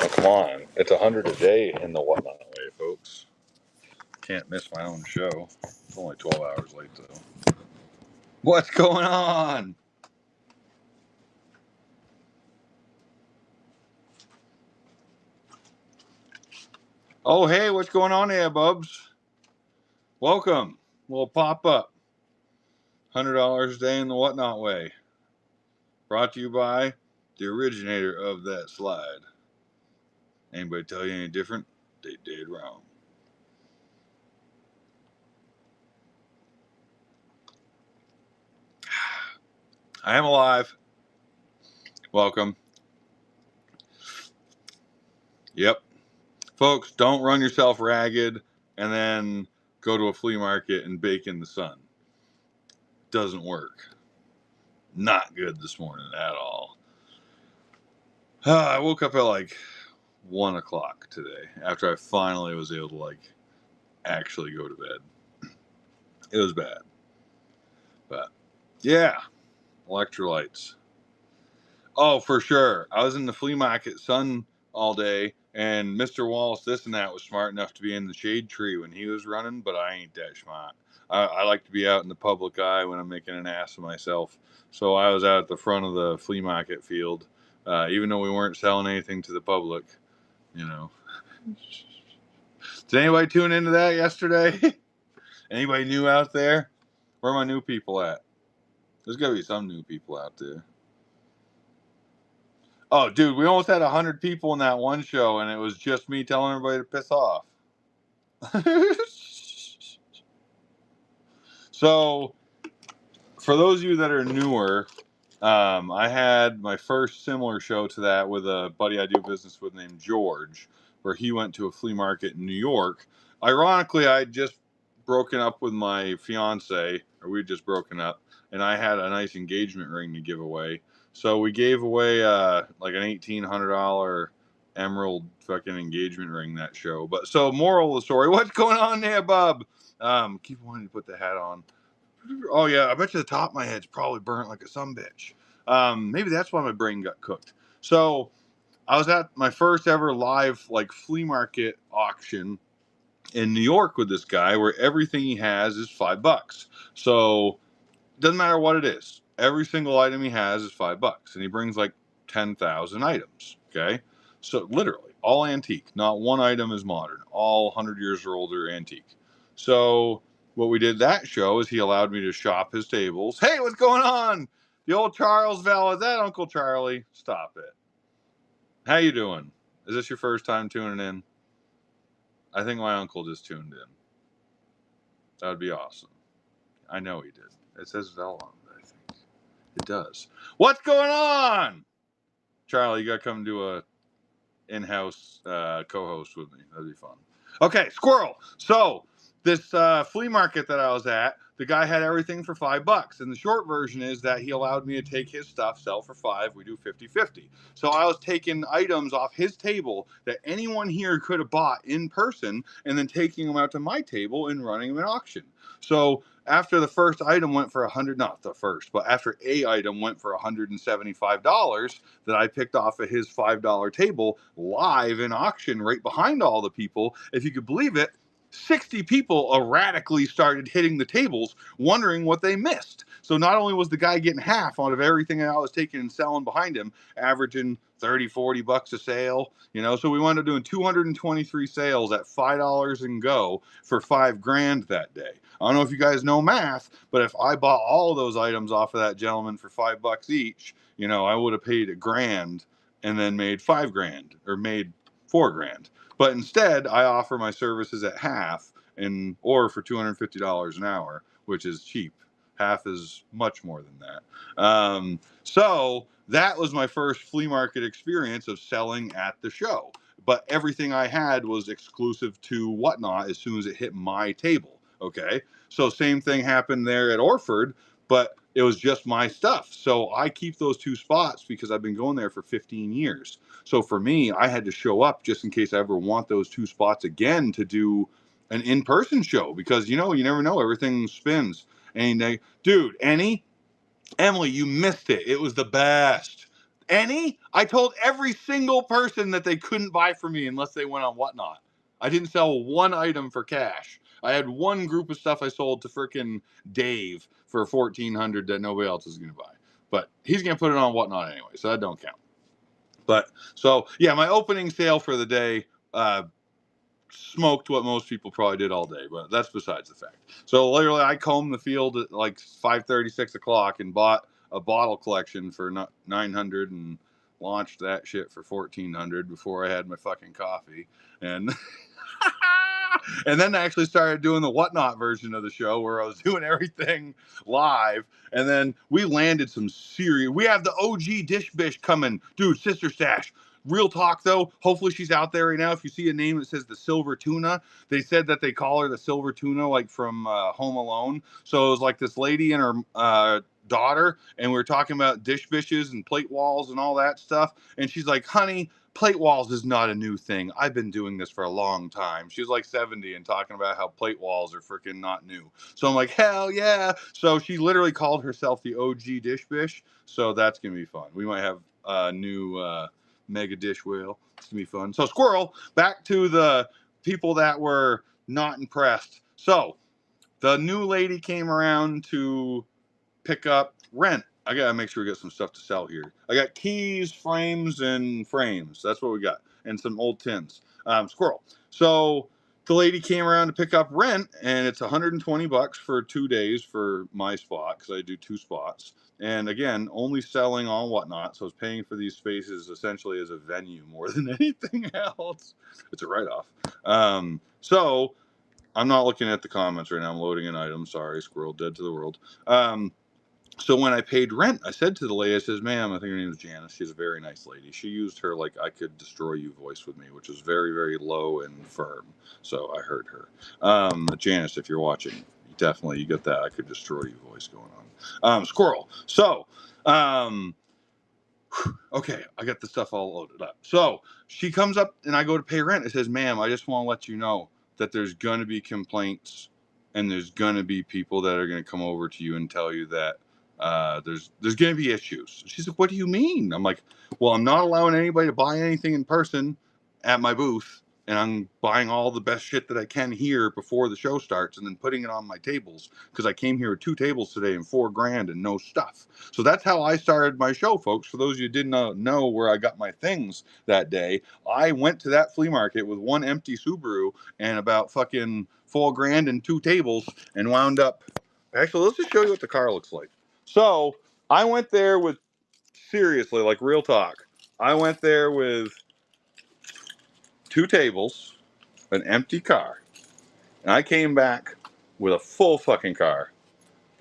Oh, come on. It's 100 a day in the whatnot way, folks. Can't miss my own show. It's only 12 hours late, though. What's going on? Oh, hey, what's going on here, bubs? Welcome. We'll pop up. $100 a day in the whatnot way. Brought to you by the originator of that slide. Anybody tell you any different? They did wrong. I am alive. Welcome. Yep. Folks, don't run yourself ragged and then go to a flea market and bake in the sun. Doesn't work. Not good this morning at all. I woke up at like 1 o'clock today after I finally was able to actually go to bed. It was bad. But yeah, electrolytes. Oh, for sure. I was in the flea market sun all day, and Mr. Wallace, this and that, was smart enough to be in the shade tree when he was running, but I ain't that smart. I like to be out in the public eye when I'm making an ass of myself. So I was out at the front of the flea market field, even though we weren't selling anything to the public, you know. Did anybody tune into that yesterday? Anybody new out there? Where are my new people at? There's got to be some new people out there. Oh, dude, we almost had 100 people in that one show, and it was just me telling everybody to piss off. So, for those of you that are newer, I had my first similar show to that with a buddy I do business with named George, where he went to a flea market in New York. Ironically, I had just broken up with my fiance, or we'd just broken up, and I had a nice engagement ring to give away. So we gave away like an $1,800 emerald fucking engagement ring that show. But so moral of the story, what's going on there, bub? Keep wanting to put the hat on. Oh yeah, I bet you the top of my head's probably burnt like a sumbitch. Maybe that's why my brain got cooked. So I was at my first ever live flea market auction in New York with this guy, where everything he has is $5. So doesn't matter what it is. Every single item he has is $5, and he brings like 10,000 items. Okay, so literally all antique. Not one item is modern. All 100 years or older antique. So what we did that show is he allowed me to shop his tables. Hey, what's going on? The old Charles Val, is that Uncle Charlie? Stop it. How you doing? Is this your first time tuning in? I think my uncle just tuned in. That would be awesome. I know he did. It says Val on it, I think. It does. What's going on? Charlie, you got to come do a in-house co-host with me. That'd be fun. Okay, squirrel. So this flea market that I was at, the guy had everything for $5. And the short version is that he allowed me to take his stuff, sell for $5. We do 50-50. So I was taking items off his table that anyone here could have bought in person, and then taking them out to my table and running them an auction. So after the first item went for not the first, but after a item went for $175 that I picked off of his $5 table live in auction right behind all the people, if you could believe it, 60 people erratically started hitting the tables wondering what they missed. So not only was the guy getting half out of everything that I was taking and selling behind him, averaging $30-$40 a sale, so we wound up doing 223 sales at $5 and go for $5,000 that day. I don't know if you guys know math, but if I bought all of those items off of that gentleman for $5 each, I would have paid $1,000 and then made $5,000 or made $4,000. But instead, I offer my services at half or for $250 an hour, which is cheap. Half is much more than that. So that was my first flea market experience of selling at the show. But everything I had was exclusive to Whatnot as soon as it hit my table. Okay, so same thing happened there at Orford, but it was just my stuff. So I keep those two spots because I've been going there for 15 years. So for me, I had to show up just in case I ever want those two spots again to do an in-person show, because you never know, everything spins. And dude, Emily, you missed it. It was the best. Any? I told every single person that they couldn't buy from me unless they went on Whatnot. I didn't sell one item for cash. I had one group of stuff I sold to frickin' Dave for $1,400 that nobody else is going to buy. But he's going to put it on Whatnot anyway, so that don't count. But so yeah, my opening sale for the day smoked what most people probably did all day, but that's besides the fact. So literally, I combed the field at like 5:30, 6 o'clock, and bought a bottle collection for 900 and launched that shit for 1,400 before I had my fucking coffee. And and then I actually started doing the Whatnot version of the show where I was doing everything live. And then we landed some serious. We have the OG Dish Bish coming, dude. Sister Stash. Real talk though, hopefully she's out there right now. If you see a name that says the Silver Tuna, they said that they call her the Silver Tuna, like from Home Alone. So it was like this lady and her daughter, and we were talking about dish bishes and plate walls and all that stuff. And she's like, honey, plate walls is not a new thing. I've been doing this for a long time. She's like 70 and talking about how plate walls are freaking not new. So I'm like, hell yeah. So she literally called herself the OG Dish Bish. So that's going to be fun. We might have a new mega dish whale. It's going to be fun. So Squirrel, back to the people that were not impressed. So the new lady came around to pick up rent. I gotta make sure we get some stuff to sell here. I got keys, frames, and frames. That's what we got, and some old tins. Squirrel. So the lady came around to pick up rent, and it's $120 for 2 days for my spot because I do 2 spots. And again, only selling on Whatnot, so I was paying for these spaces essentially as a venue more than anything else. It's a write-off. So I'm not looking at the comments right now. I'm loading an item. Sorry, Squirrel, dead to the world. So when I paid rent, I said to the lady, I says, ma'am, I think her name is Janice. She's a very nice lady. She used her like I could destroy you voice with me, which was very, very low and firm. So I heard her. Janice, if you're watching, definitely you get that I could destroy you voice going on. Squirrel. So, okay, I got the stuff all loaded up. So she comes up and I go to pay rent. It says, ma'am, I just want to let you know that there's going to be complaints and there's going to be people that are going to come over to you and tell you that there's going to be issues. She's like, what do you mean? I'm like, well, I'm not allowing anybody to buy anything in person at my booth, and I'm buying all the best shit that I can here before the show starts and then putting it on my tables because I came here with 2 tables today and $4,000 and no stuff. So that's how I started my show, folks. For those of you who didn't know where I got my things that day, I went to that flea market with 1 empty Subaru and about fucking $4,000 and 2 tables and wound up. Actually, let's just show you what the car looks like. So I went there with, seriously, like real talk, I went there with 2 tables, an empty car, and I came back with a full fucking car,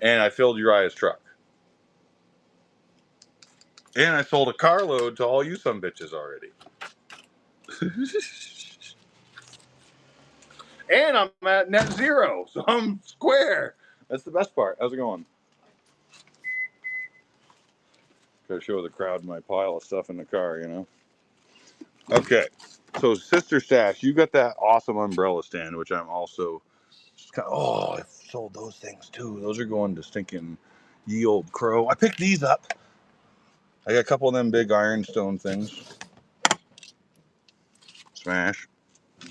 and I filled Uriah's truck. And I sold a carload to all you some bitches already. And I'm at net zero, so I'm square. That's the best part. How's it going? Gotta show the crowd my pile of stuff in the car, you know? Okay, so Sister Stash, you got that awesome umbrella stand, which I'm also just kind of, oh, I've sold those things too. Those are going to stinking ye old crow. I picked these up. I got a couple of them big ironstone things. Smash.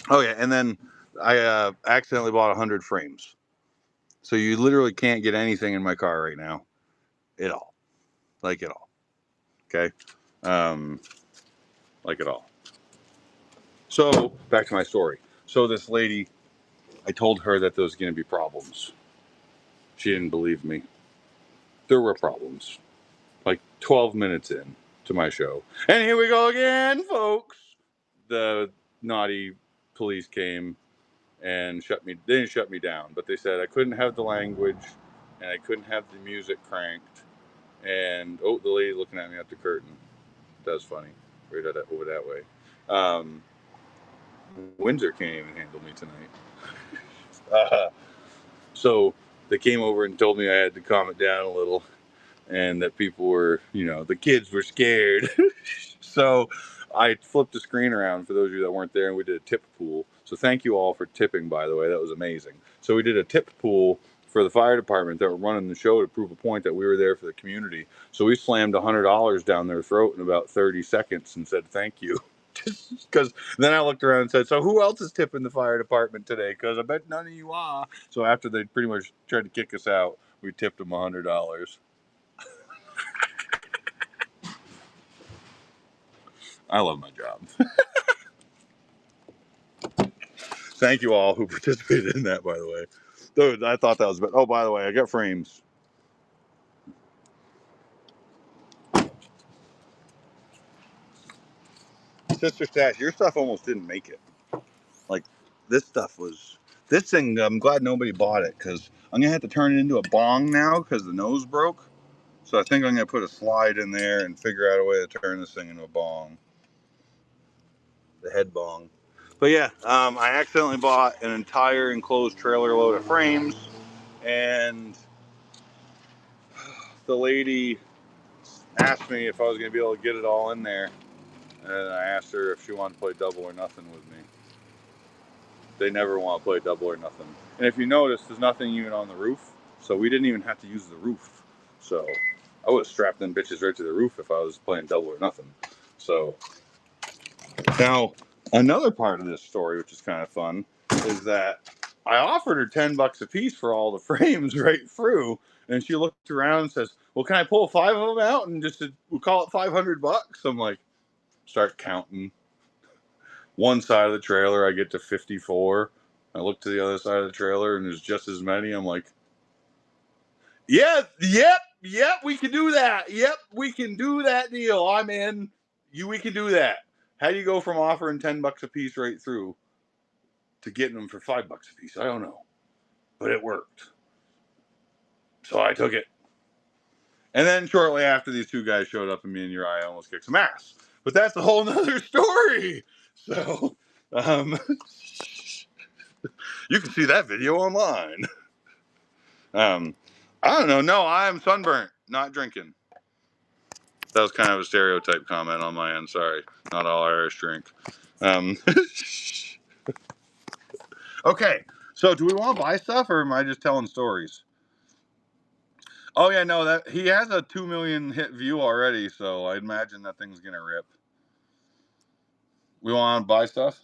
Oh yeah, and then I accidentally bought 100 frames. So you literally can't get anything in my car right now. At all. Like at all. Okay? Like at all. So, back to my story. So this lady, I told her that there was going to be problems. She didn't believe me. There were problems. Like 12 minutes in to my show. And here we go again, folks. The naughty police came and shut me. They didn't shut me down, but they said I couldn't have the language and I couldn't have the music cranked. And, oh, the lady looking at me at the curtain. That's funny. Right over that way. Windsor can't even handle me tonight. So they came over and told me I had to calm it down a little and that people were, the kids were scared. So I flipped the screen around for those of you that weren't there and we did a tip pool. So thank you all for tipping, by the way. That was amazing. So we did a tip pool for the fire department that were running the show to prove a point that we were there for the community. So we slammed $100 down their throat in about 30 seconds and said thank you. Because then I looked around and said, so who else is tipping the fire department today? Because I bet none of you are. So after they pretty much tried to kick us out, we tipped them $100. I love my job. Thank you all who participated in that, by the way. Dude, I thought that was... Oh, by the way, I got frames. Sister Stash, your stuff almost didn't make it. Like, this stuff was... This thing, I'm glad nobody bought it, because I'm going to have to turn it into a bong now, because the nose broke. So I think I'm going to put a slide in there and figure out a way to turn this thing into a bong. The head bong. But yeah, I accidentally bought an entire enclosed trailer load of frames, and the lady asked me if I was going to be able to get it all in there, and I asked her if she wanted to play double or nothing with me. They never want to play double or nothing. And if you notice, there's nothing even on the roof, so we didn't even have to use the roof. So I would have strapped them bitches right to the roof if I was playing double or nothing. So now, another part of this story, which is kind of fun, is that I offered her $10 a piece for all the frames right through, and she looked around and says, "Well, can I pull 5 of them out and just we'll call it $500?" I'm like, start counting. One side of the trailer, I get to 54. I look to the other side of the trailer, and there's just as many. I'm like, yeah, yep, we can do that. Yep, we can do that deal. I'm in. We can do that. How do you go from offering $10 a piece right through to getting them for $5 a piece? I don't know, but it worked. So I took it. And then shortly after, these two guys showed up, and me and Uriah almost kicked some ass. But that's a whole nother story. So you can see that video online. I don't know. No, I'm sunburnt, not drinking. That was kind of a stereotype comment on my end. Sorry, not all Irish drink. Okay, so do we want to buy stuff, or am I just telling stories? Oh yeah, no, that he has a 2 million hit view already, so I imagine that thing's gonna rip. We want to buy stuff?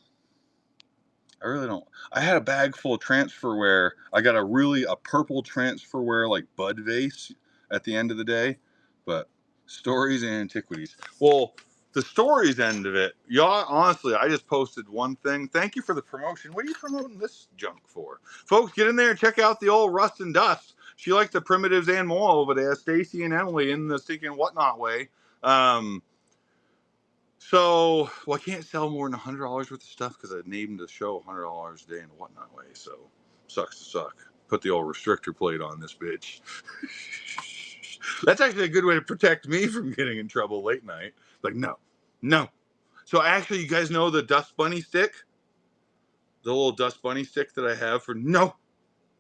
I really don't. I had a bag full of transferware. I got a purple transferware like Bud vase at the end of the day, but stories and antiquities. Well, the stories end of it, y'all. Honestly, I just posted one thing. Thank you for the promotion. What are you promoting this junk for, folks? Get in there and check out the old Rust and Dust. She likes the primitives and more over there. Stacy and Emily in the stinking whatnot way. So, well, I can't sell more than $100 worth of stuff because I named the show $100 a day in a whatnot way. So, sucks to suck. Put the old restrictor plate on this bitch. That's actually a good way to protect me from getting in trouble late night. Like, no, no. So, actually, you guys know the dust bunny stick? The little dust bunny stick that I have for no,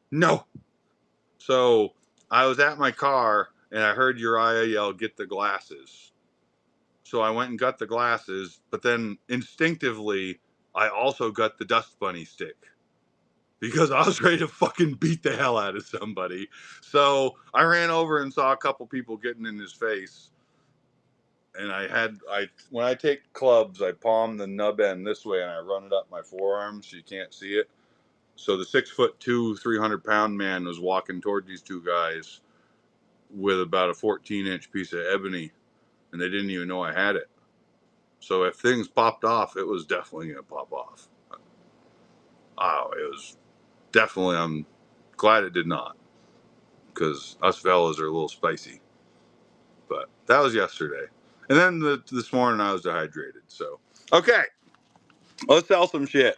no. So, I was at my car and I heard Uriah yell, "Get the glasses." So I went and got the glasses, but then instinctively, I also got the dust bunny stick because I was ready to fucking beat the hell out of somebody. So I ran over and saw a couple people getting in his face. And when I take clubs, I palm the nub end this way and I run it up my forearm so you can't see it. So the 6'2", 300-pound man was walking toward these two guys with about a 14-inch piece of ebony, and they didn't even know I had it. So if things popped off, it was definitely going to pop off. Oh, it was definitely, I'm glad it did not, because us fellas are a little spicy. But that was yesterday. And then this morning I was dehydrated. So, okay, let's sell some shit.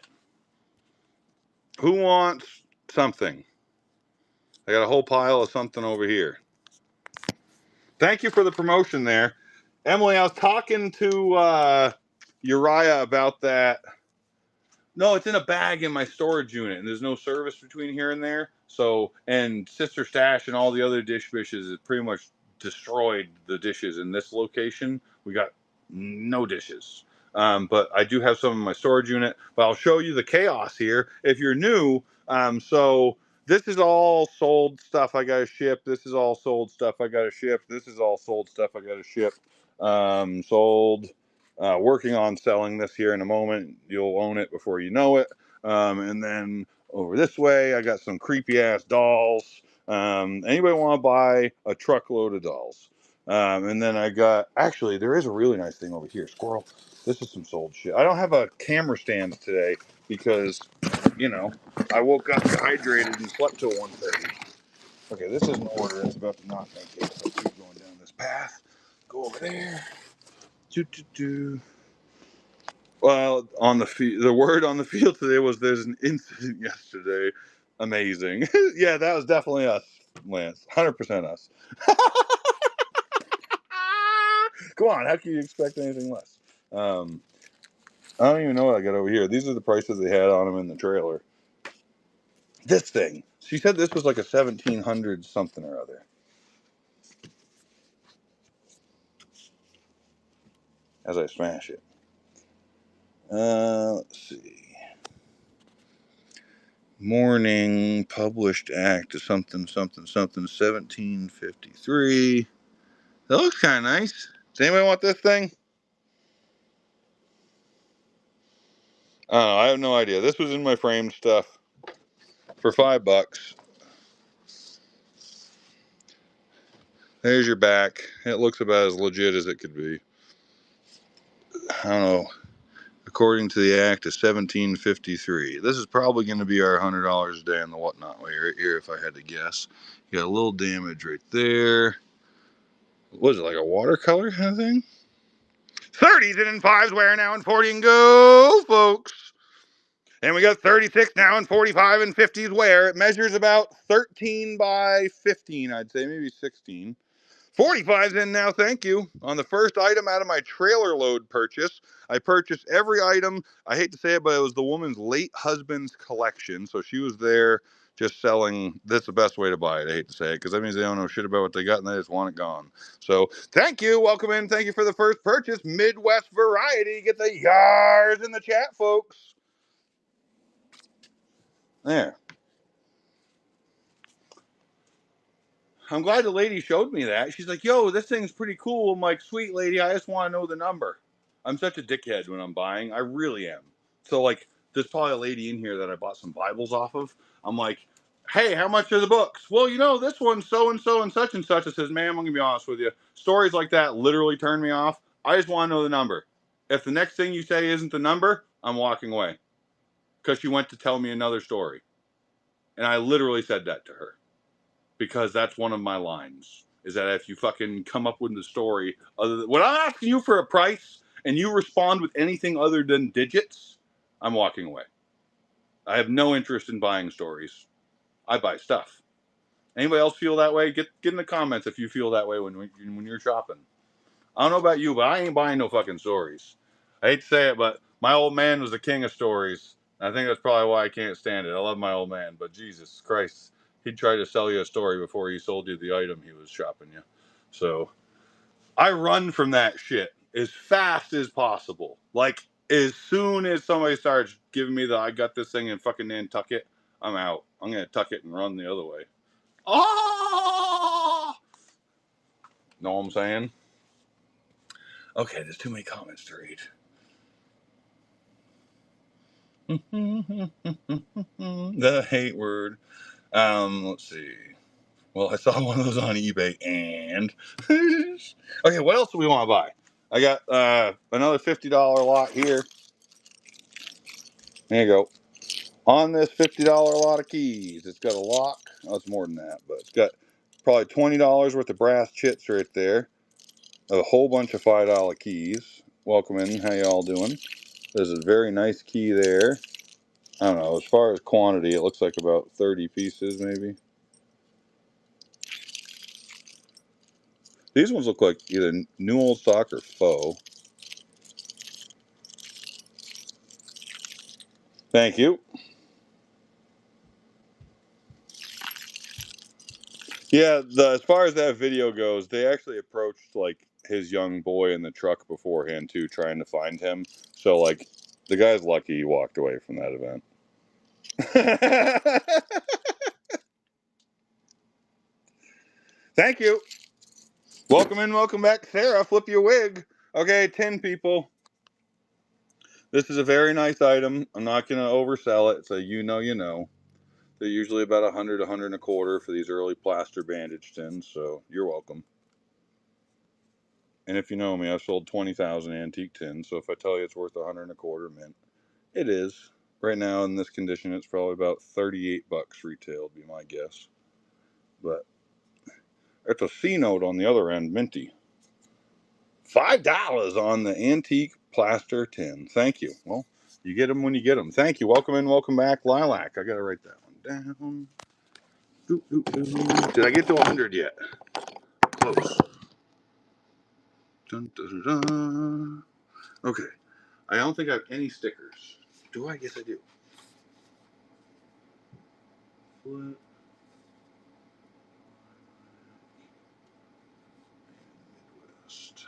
Who wants something? I got a whole pile of something over here. Thank you for the promotion there. Emily, I was talking to Uriah about that. No, it's in a bag in my storage unit, and there's no service between here and there. So, and Sister Stash and all the other dish fishes has pretty much destroyed the dishes in this location. We got no dishes. But I do have some in my storage unit. But I'll show you the chaos here if you're new. So This is all sold stuff I gotta ship. This is all sold stuff I gotta ship. This is all sold stuff I gotta ship. Sold. Working on selling this here in a moment. You'll own it before you know it. And then over this way, I got some creepy ass dolls. Anybody want to buy a truckload of dolls? And then I got, actually, there is a really nice thing over here. Squirrel. This is some sold shit. I don't have a camera stand today because, you know, I woke up dehydrated and slept till 1:30. Okay, this is an order. It's about to not make it. I'll keep going down this path. Go over there. Do. Well, on the word on the field today was there's an incident yesterday. Amazing. Yeah, that was definitely us, Lance. 100% us. Come on, how can you expect anything less? I don't even know what I got over here. These are the prices they had on them in the trailer. This thing. She said this was like a 1700 something or other. As I smash it. Let's see. Morning published act of something 1753. That looks kind of nice. Does anybody want this thing? I have no idea. This was in my framed stuff for $5. There's your back. It looks about as legit as it could be. I don't know. According to the act of 1753. This is probably going to be our $100 a day on the whatnot way right here if I had to guess. You got a little damage right there. What is it, like a watercolor kind of thing? 30s and 5s wear now and 40 and go, folks. And we got 36 now and 45 and 50s wear. It measures about 13 by 15, I'd say, maybe 16. 45's in now, thank you. On the first item out of my trailer load purchase, I purchased every item. I hate to say it, but it was the woman's late husband's collection. So she was there just selling. That's the best way to buy it. I hate to say it because that means they don't know shit about what they got and they just want it gone. So thank you. Welcome in. Thank you for the first purchase. Midwest Variety. Get the yars in the chat, folks. There. I'm glad the lady showed me that. She's like, yo, this thing's pretty cool. I'm like, sweet lady, I just want to know the number. I'm such a dickhead when I'm buying. I really am. So, like, there's probably a lady in here that I bought some Bibles off of. I'm like, hey, how much are the books? Well, you know, this one's so and so and such and such. It says, ma'am, I'm going to be honest with you. Stories like that literally turn me off. I just want to know the number. If the next thing you say isn't the number, I'm walking away. Because she went to tell me another story. And I literally said that to her. Because that's one of my lines, is that if you fucking come up with the story other than when I'm asking you for a price and you respond with anything other than digits, I'm walking away. I have no interest in buying stories. I buy stuff. Anybody else feel that way? Get in the comments if you feel that way when you're shopping. I don't know about you, but I ain't buying no fucking stories. I hate to say it, but my old man was the king of stories. I think that's probably why I can't stand it. I love my old man, but Jesus Christ, he'd try to sell you a story before he sold you the item he was shopping you. So I run from that shit as fast as possible. Like, as soon as somebody starts giving me the I got this thing in fucking Nantucket, I'm out. I'm going to tuck it and run the other way. Oh! Know what I'm saying? Okay, there's too many comments to read. The hate word. Let's see. Well, I saw one of those on eBay and okay, what else do we want to buy? I got another $50 lot here. There you go. On this $50 lot of keys, it's got a lock. Oh, it's more than that, but it's got probably $20 worth of brass chits right there. A whole bunch of $5 keys. Welcome in. How y'all doing? There's a very nice key there. I don't know. As far as quantity, it looks like about 30 pieces, maybe. These ones look like either new old stock or faux. Thank you. Yeah, as far as that video goes, they actually approached like his young boy in the truck beforehand too, trying to find him. So like, the guy's lucky he walked away from that event. Thank you. Welcome in, welcome back, Sarah. Flip your wig. Okay, 10 people. This is a very nice item. I'm not going to oversell it, so you know. They're usually about 100, 100 and a quarter for these early plaster bandage tins, so you're welcome. And if you know me, I've sold 20,000 antique tins, so if I tell you it's worth 100 and a quarter mint, it is. Right now in this condition, it's probably about 38 bucks retail, would be my guess. But it's a C note on the other end, minty. $5 on the antique plaster tin. Thank you. Well, you get them when you get them. Thank you. Welcome in, welcome back, Lilac. I gotta write that one down. Did I get to 100 yet? Close. Dun, dun, dun, dun. Okay. I don't think I have any stickers. Do I? Yes, I do. Flip. Midwest.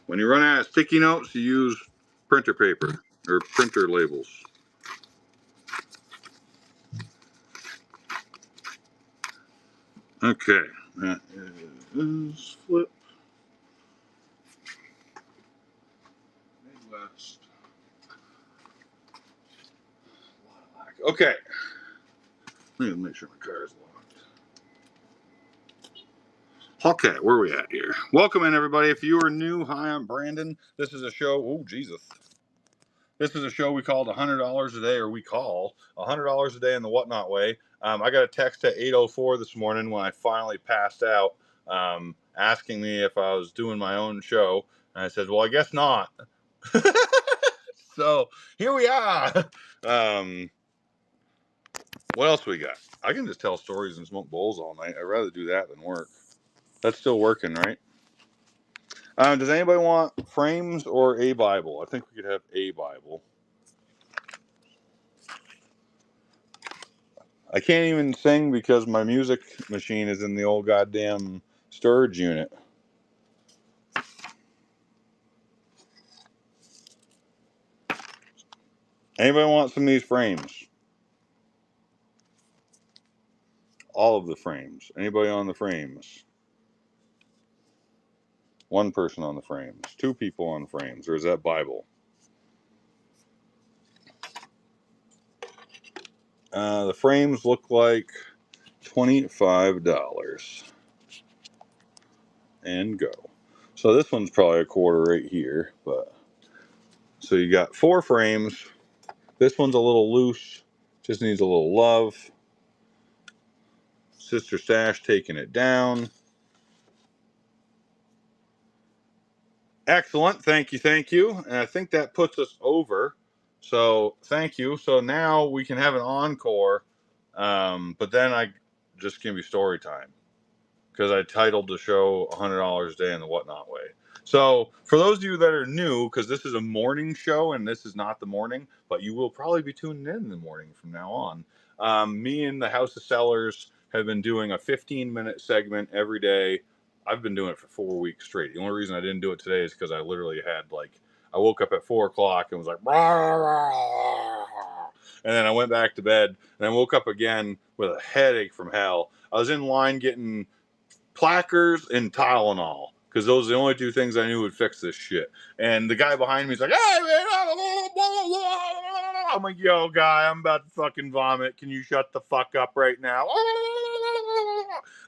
When you run out of sticky notes, you use printer paper or printer labels. Okay. That is Flip. Midwest. Okay. Let me make sure my car is locked. Okay, where are we at here? Welcome in, everybody. If you are new, hi, I'm Brandon. This is a show. Oh, Jesus. This is a show we called $100 a day, or we call $100 a day in the whatnot way. I got a text at 8:04 this morning when I finally passed out, asking me if I was doing my own show. And I said, well, I guess not. So here we are. What else we got? I can just tell stories and smoke bowls all night. I'd rather do that than work. That's still working, right? Does anybody want frames or a Bible? I think we could have a Bible. I can't even sing because my music machine is in the old goddamn storage unit. Anybody want some of these frames? All of the frames. Anybody on the frames? One person on the frames. Two people on frames. Or is that Bible? The frames look like $25. And go. So this one's probably a quarter right here. But so you got 4 frames. This one's a little loose. Just needs a little love. Sister Stash taking it down. Excellent. Thank you. Thank you. And I think that puts us over. So thank you. So now we can have an encore. But then I just give you story time because I titled the show $100 a day in the whatnot way. So for those of you that are new, because this is a morning show and this is not the morning, but you will probably be tuning in the morning from now on. Me and the House of Sellers have been doing a 15-minute segment every day. I've been doing it for 4 weeks straight. The only reason I didn't do it today is because I literally had I woke up at 4 o'clock and was like, rah, rah, rah. And then I went back to bed and I woke up again with a headache from hell. I was in line getting placards and Tylenol because those are the only 2 things I knew would fix this shit. And the guy behind me is like, hey, man, I'm like, yo, guy, I'm about to fucking vomit. Can you shut the fuck up right now?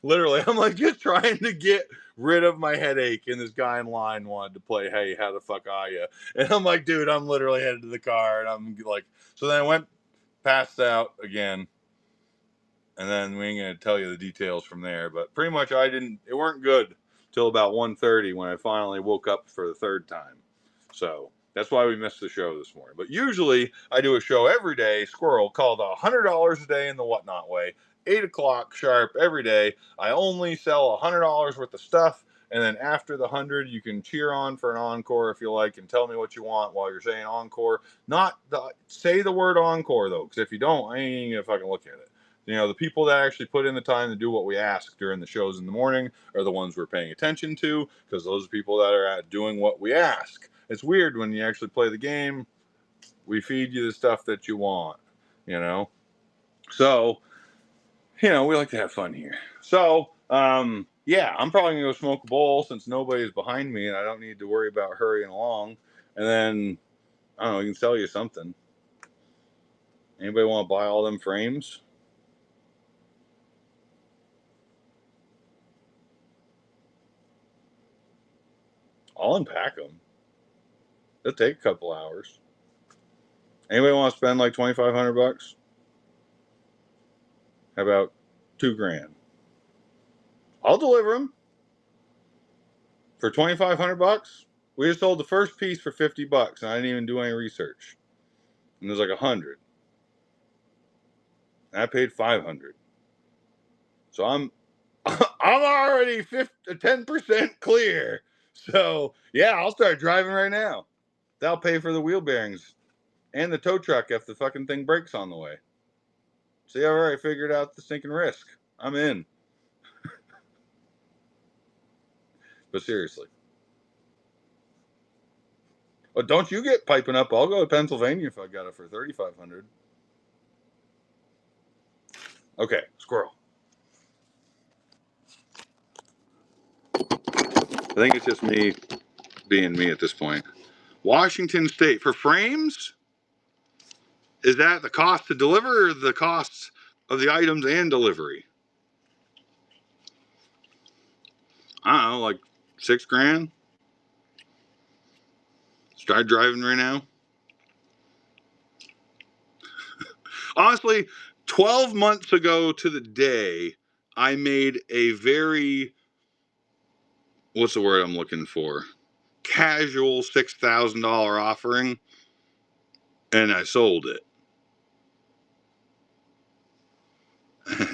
Literally, I'm like just trying to get rid of my headache. And this guy in line wanted to play, hey, how the fuck are you? And I'm like, dude, I'm literally headed to the car. And I'm like, so then I went, passed out again. And then we ain't gonna tell you the details from there, but pretty much it weren't good till about 1:30 when I finally woke up for the 3rd time. So that's why we missed the show this morning. But usually I do a show every day, squirrel, called $100 a day in the whatnot way, 8 o'clock sharp every day. I only sell $100 worth of stuff. And then after the 100, you can cheer on for an encore if you like and tell me what you want while you're saying encore. Say the word encore though, because if you don't, I ain't gonna fucking look at it. The people that actually put in the time to do what we ask during the shows in the morning are the ones we're paying attention to because those are people that are doing what we ask. It's weird when you actually play the game. We feed you the stuff that you want, you know? So, you know, we like to have fun here. So, yeah, I'm probably gonna go smoke a bowl since nobody's behind me and I don't need to worry about hurrying along. And then, I don't know, we can sell you something. Anybody want to buy all them frames? I'll unpack them. It'll take a couple hours. Anybody want to spend like 2,500 bucks? How about 2 grand? I'll deliver them for 2,500 bucks. We just sold the first piece for 50 bucks, and I didn't even do any research. And there's like 100. And I paid 500. So I'm already 10% clear. So yeah, I'll start driving right now. That'll pay for the wheel bearings and the tow truck if the fucking thing breaks on the way. See, I already figured out the stinking risk. I'm in. But seriously. Well, don't you get piping up? I'll go to Pennsylvania if I got it for 3,500. Okay, squirrel. I think it's just me being me at this point. Washington State for frames? Is that the cost to deliver or the costs of the items and delivery? I don't know, like 6 grand. Start driving right now. Honestly, 12 months ago to the day, I made a very, what's the word I'm looking for? Casual $6,000 offering, and I sold it.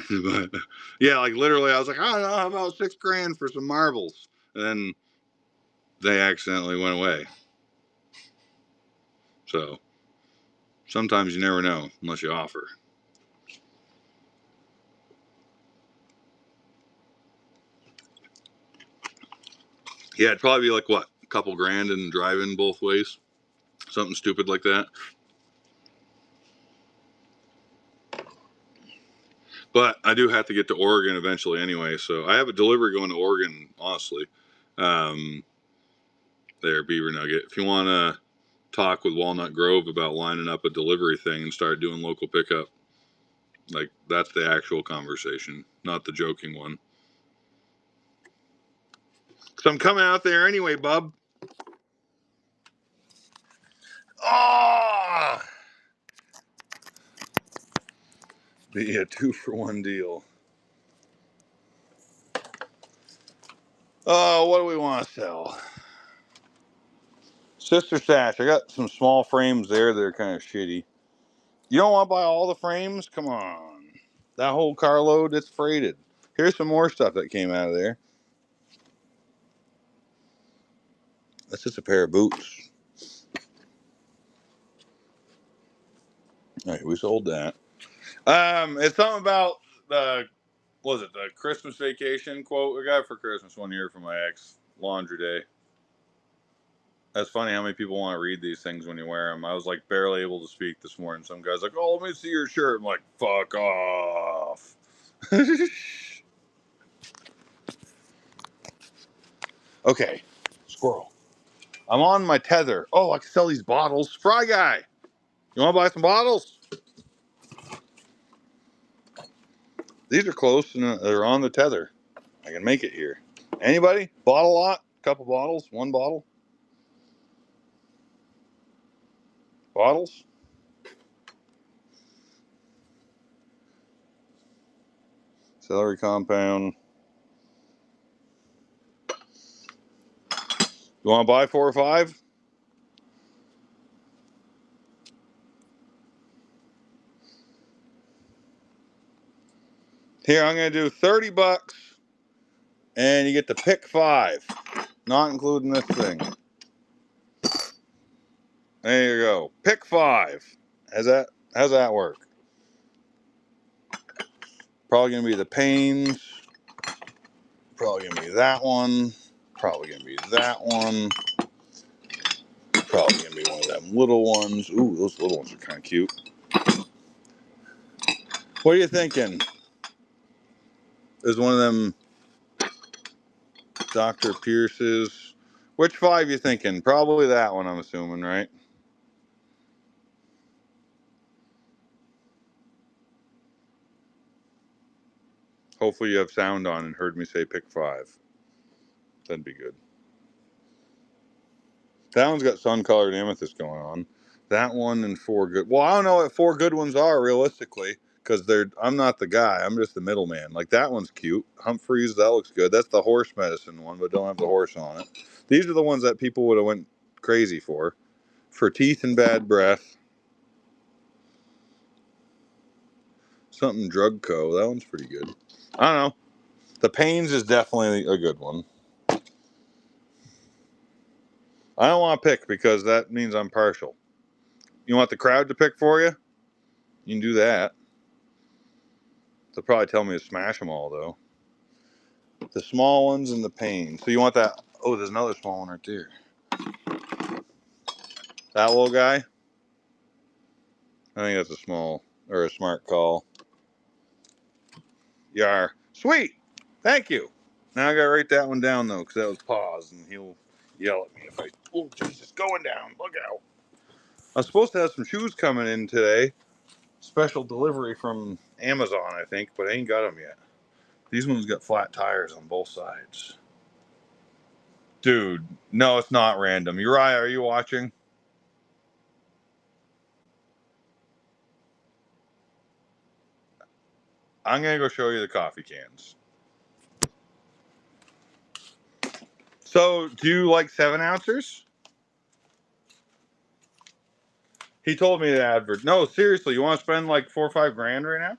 But, yeah, like literally, I was like, I don't know, how about 6 grand for some marbles? And then they accidentally went away. So sometimes you never know unless you offer. Yeah, it'd probably be like what, a couple grand and driving both ways, something stupid like that. But I do have to get to Oregon eventually anyway, so I have a delivery going to Oregon. Honestly, there, Beaver Nugget. If you want to talk with Walnut Grove about lining up a delivery thing and start doing local pickup, like that's the actual conversation, not the joking one. So I'm coming out there anyway, bub. Ah, be a 2-for-1 deal. Oh, what do we want to sell? Sister Stash. I got some small frames there that are kind of shitty. You don't want to buy all the frames? Come on. That whole carload, it's freighted. Here's some more stuff that came out of there. That's just a pair of boots. All right, we sold that. It's something about the, what was it, the Christmas vacation quote I got for Christmas one year from my ex, laundry day. That's funny how many people want to read these things when you wear them. I was like barely able to speak this morning. Some guy's like, "Oh, let me see your shirt." I'm like, "Fuck off." Okay, squirrel. I'm on my tether. Oh, I can sell these bottles. Fry guy, you want to buy some bottles? These are close and they're on the tether. I can make it here. Anybody? Bottle lot? Couple bottles? One bottle? Bottles? Celery compound. You want to buy 4 or 5? Here, I'm going to do 30 bucks and you get to pick 5, not including this thing. There you go. Pick 5. How's that work? Probably going to be the Pains. Probably going to be that one. Probably going to be that one. Probably gonna be one of them little ones. Ooh, those little ones are kind of cute. What are you thinking? Is one of them Dr. Pierce's? Which 5 you thinking? Probably that one, I'm assuming, right? Hopefully you have sound on and heard me say pick 5. That'd be good. That one's got sun-colored amethyst going on. That one and 4 good. Well, I don't know what 4 good ones are realistically, because I'm not the guy. I'm just the middleman. Like that one's cute. Humphreys, that looks good. That's the horse medicine one, but don't have the horse on it. These are the ones that people would have went crazy for teeth and bad breath. Something Drug Co. That one's pretty good. I don't know. The Pains is definitely a good one. I don't want to pick because that means I'm partial. You want the crowd to pick for you? You can do that. They'll probably tell me to smash them all, though. The small ones and the Pain. So you want that? Oh, there's another small one right there. That little guy? I think that's a small or a smart call. Yar. Sweet. Thank you. Now I gotta write that one down though, because that was paused, and he'll yell at me if I. Oh Jesus, going down! Look out! I was supposed to have some shoes coming in today. Special delivery from Amazon, I think, but I ain't got them yet. These ones got flat tires on both sides. Dude, no, it's not random. Uriah, are you watching? I'm gonna go show you the coffee cans. So, do you like 7-ounces? He told me the advert. No, seriously, you want to spend like 4 or 5 grand right now?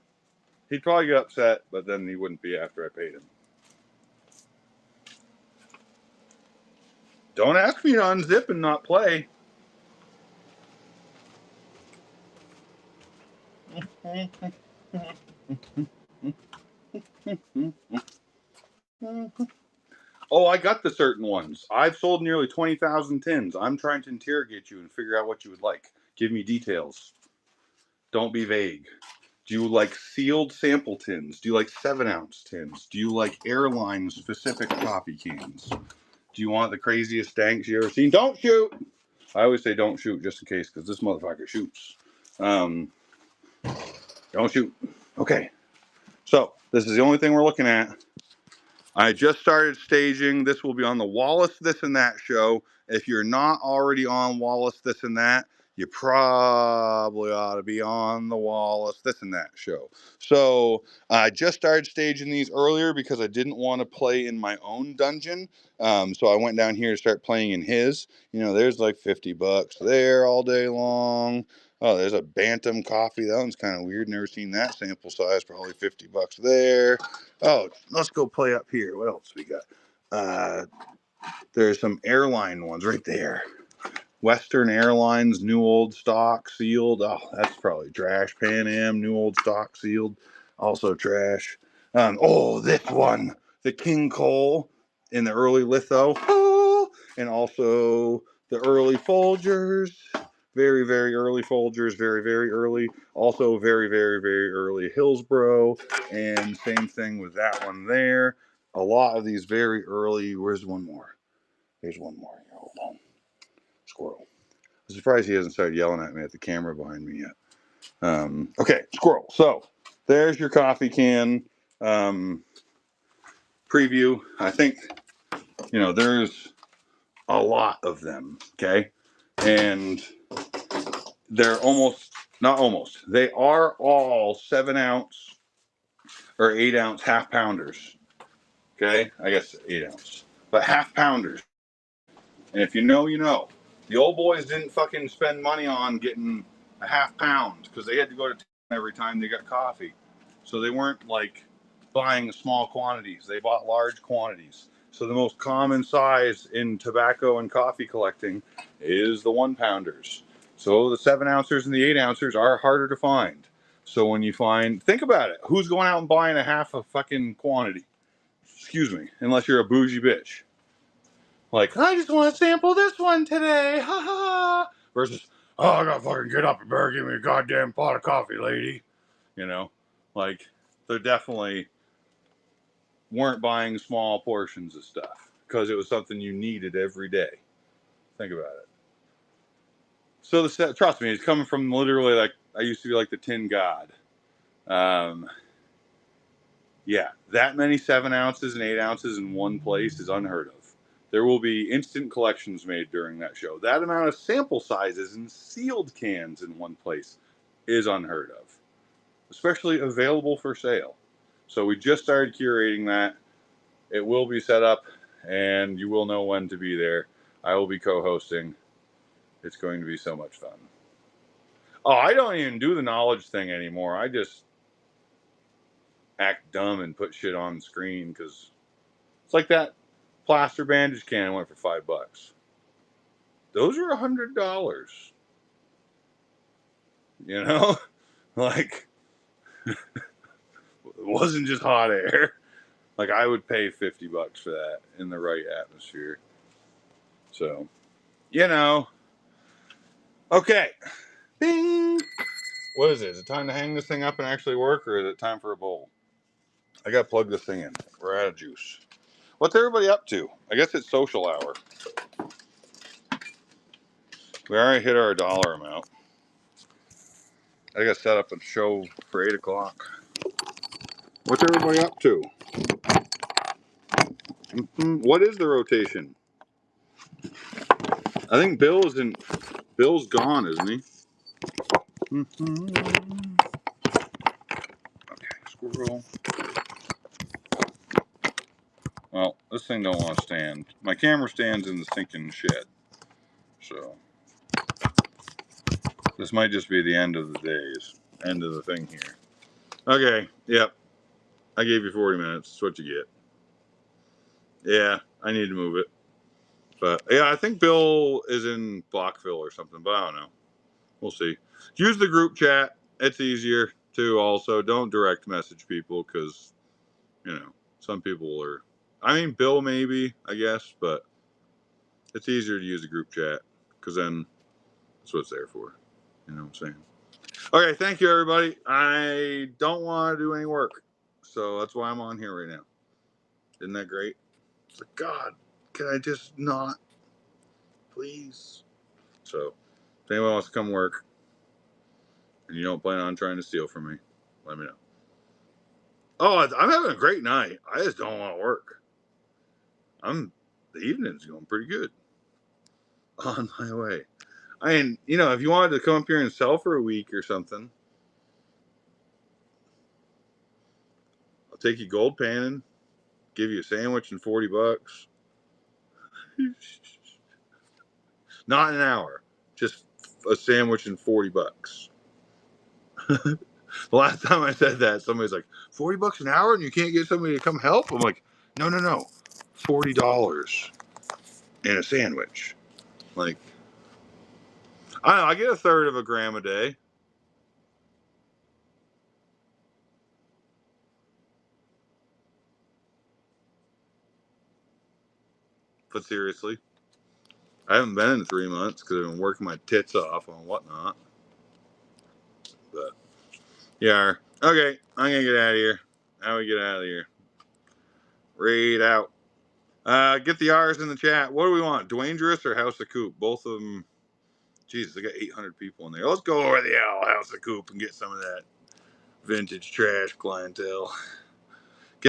He'd probably get upset, but then he wouldn't be after I paid him. Don't ask me to unzip and not play. Oh, I got the certain ones. I've sold nearly 20,000 tins. I'm trying to interrogate you and figure out what you would like. Give me details. Don't be vague. Do you like sealed sample tins? Do you like 7-ounce tins? Do you like airline specific coffee cans? Do you want the craziest stanks you ever seen? Don't shoot! I always say don't shoot just in case, because this motherfucker shoots. Don't shoot. Okay. So, this is the only thing we're looking at. I just started staging. This will be on the Wallace This and That show. If you're not already on Wallace This and That, you probably ought to be on the Wallace This and That show. So I just started staging these earlier because I didn't want to play in my own dungeon. So I went down here to start playing in his. You know, there's like $50 there all day long. Oh, there's a Bantam coffee. That one's kind of weird. Never seen that sample size. Probably $50 there. Oh, let's go play up here. What else we got? There's some airline ones right there. Western Airlines, new old stock, sealed. Oh, that's probably trash. Pan Am, new old stock, sealed. Also trash. Oh, this one. The King Cole in the early litho. Oh, and also the early Folgers. Very, very early Folgers. Very, very early. Also very, very, very early Hillsborough. And same thing with that one there. A lot of these very early. Where's one more? There's one more here. Hold on. Squirrel. I'm surprised he hasn't started yelling at me at the camera behind me yet. Okay, squirrel. So there's your coffee can preview. I think, there's a lot of them. Okay. And they're not almost, they are all 7-ounce or 8-ounce half pounders. Okay. I guess 8-ounce, but half pounders. And if you know, you know. The old boys didn't fucking spend money on getting a half pound because they had to go to town every time they got coffee. So they weren't like buying small quantities. They bought large quantities. So the most common size in tobacco and coffee collecting is the 1-pounders. So the 7-ouncers and the 8-ouncers are harder to find. So when you think about it, who's going out and buying a half a fucking quantity? Excuse me, unless you're a bougie bitch. Like, I just want to sample this one today, ha ha ha. Versus, oh, I gotta fucking get up and better give me a goddamn pot of coffee, lady. You know, like, they definitely weren't buying small portions of stuff because it was something you needed every day. Think about it. So the set, trust me, it's coming from literally like I used to be like the tin god. Yeah, that many 7 ounces and 8 ounces in one place is unheard of. There will be instant collections made during that show. That amount of sample sizes and sealed cans in one place is unheard of, especially available for sale. So we just started curating that. It will be set up, and you will know when to be there. I will be co-hosting. It's going to be so much fun. Oh, I don't even do the knowledge thing anymore. I just act dumb and put shit on the screen because it's like that plaster bandage can went for $5. Those are $100. You know, like it wasn't just hot air. Like I would pay $50 for that in the right atmosphere. So, you know, okay. Bing. What is it? Is it time to hang this thing up and actually work, or is it time for a bowl? I got to plug this thing in. We're out of juice. What's everybody up to? I guess it's social hour. We already hit our dollar amount. I got to set up a show for 8 o'clock. What's everybody up to? What is the rotation? I think Bill's gone, isn't he? Okay, squirrel. Well, this thing don't want to stand. My camera stands in the stinking shed. So this might just be the end of the days. End of the thing here. Okay, yep. I gave you 40 minutes. That's what you get. Yeah, I need to move it. But yeah, I think Bill is in Blockville or something, but I don't know. We'll see. Use the group chat. It's easier too. Also, don't direct message people because, you know, some people are. I mean, Bill maybe, I guess, but it's easier to use a group chat because then that's what it's there for. You know what I'm saying? Okay, thank you, everybody. I don't want to do any work, so that's why I'm on here right now. Isn't that great? It's like, God, can I just not, please? So, if anyone wants to come work and you don't plan on trying to steal from me, let me know. Oh, I'm having a great night. I just don't want to work. The evening's going pretty good. On my way. I mean, you know, if you wanted to come up here and sell for a week or something, I'll take you gold panning, give you a sandwich and $40. Not an hour, just a sandwich and $40. The last time I said that, somebody's like, $40 an hour and you can't get somebody to come help? I'm like, no, $40 and a sandwich. Like, I don't know, I get a third of a gram a day. But seriously, I haven't been in 3 months because I've been working my tits off on whatnot. But yeah, okay, I'm gonna get out of here. How do we get out of here? Read out. Get the R's in the chat. What do we want? Dwangerous or House of Coop? Both of them. Jesus, they got 800 people in there. Let's go over the House of Coop and get some of that vintage trash clientele.